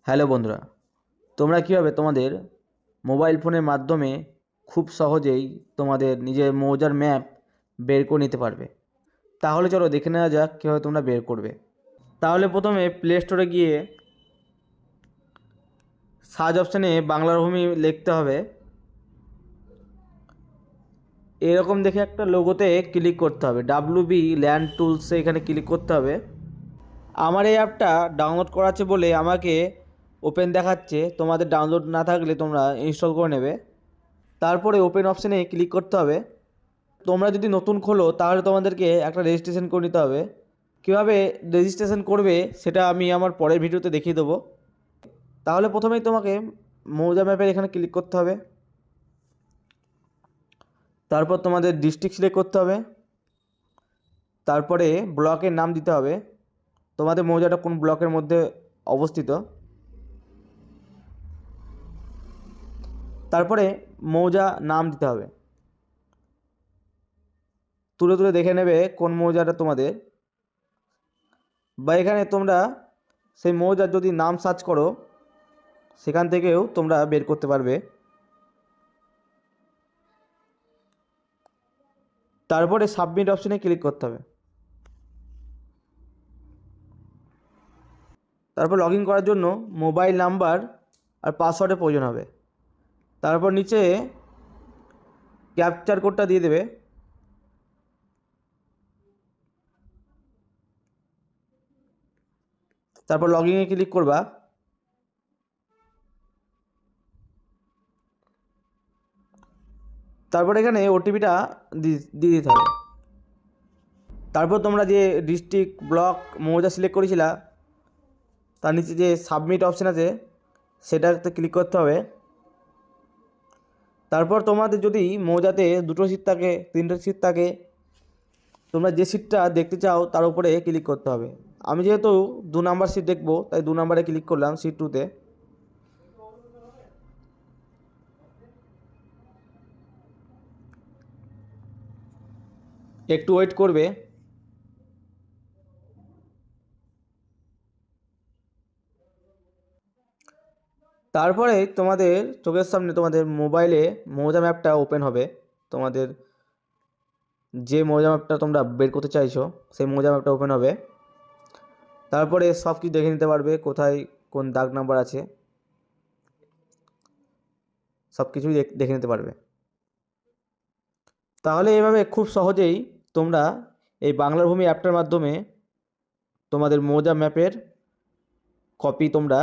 Hello বন্ধুরা, তোমরা কীভাবে তোমাদের মোবাইল ফোনের মাধ্যমে খুব সহজেই তোমাদের নিজের মৌজার ম্যাপ বের করে নিতে পারবে। তাহলে চলো দেখে নেওয়া যাক কীভাবে তোমরা বের করবে। তাহলে প্রথমে প্লে স্টোরে গিয়ে সার্চ অপশানে বাংলার ভূমি লিখতে হবে। এরকম দেখে একটা লোগোতে ক্লিক করতে হবে, WB ল্যান্ড টুলসে এখানে ক্লিক করতে হবে। আমার এই অ্যাপটা ডাউনলোড করা আছে বলে আমাকে ওপেন দেখাচ্ছে, তোমাদের ডাউনলোড না থাকলে তোমরা ইনস্টল করে নেবে। তারপরে ওপেন অপশানে ক্লিক করতে হবে। তোমরা যদি নতুন খোলো তাহলে তোমাদেরকে একটা রেজিস্ট্রেশন করে নিতে হবে। কীভাবে রেজিস্ট্রেশন করবে সেটা আমি আমার পরের ভিডিওতে দেখিয়ে দেবো। তাহলে প্রথমেই তোমাকে মৌজা ম্যাপের এখানে ক্লিক করতে হবে। তারপর তোমাদের ডিস্ট্রিক্ট সিলেক্ট করতে হবে। তারপরে ব্লকের নাম দিতে হবে, তোমাদের মৌজাটা কোন ব্লকের মধ্যে অবস্থিত। তারপরে মৌজা নাম দিতে হবে, তুলে তুলে দেখে নেবে কোন মৌজাটা তোমাদের। বা এখানে তোমরা সেই মৌজার যদি নাম সার্চ করো সেখান থেকেও তোমরা বের করতে পারবে। তারপরে সাবমিট অপশানে ক্লিক করতে হবে। তারপর লগ ইন করার জন্য মোবাইল নাম্বার আর পাসওয়ার্ডের প্রয়োজন হবে। তারপর নিচে ক্যাপচার কোডটা দিয়ে দেবে। তারপর লগ ইনে ক্লিক করবা। তারপর এখানে ওটিপিটা দিয়ে দিতে হবে। তারপর তোমরা যে ডিস্ট্রিক্ট ব্লক মৌজা সিলেক্ট করেছিলা তার নিচে যে সাবমিট অপশান আছে সেটাতে ক্লিক করতে হবে। তারপর তোমাদের যদি মৌজাতে 2টো সিট থাকে, 3টে সিট থাকে, তোমরা যে সিটটা দেখতে চাও তার উপরে ক্লিক করতে হবে। আমি যেহেতু 2 নাম্বার সিট দেখবো তাই 2 নাম্বারে ক্লিক করলাম, সিট 2তে। একটু ওয়েট করবে। তারপরে তোমাদের চোখের সামনে তোমাদের মোবাইলে মৌজা ম্যাপটা ওপেন হবে। তোমাদের যে মৌজা ম্যাপটা তোমরা বের করতে চাইছো সেই মৌজা ম্যাপটা ওপেন হবে। তারপরে সব কিছু দেখে নিতে পারবে, কোথায় কোন দাগ নাম্বার আছে সব কিছুই দেখে নিতে পারবে। তাহলে এভাবে খুব সহজেই তোমরা এই বাংলার ভূমি অ্যাপটার মাধ্যমে তোমাদের মৌজা ম্যাপের কপি তোমরা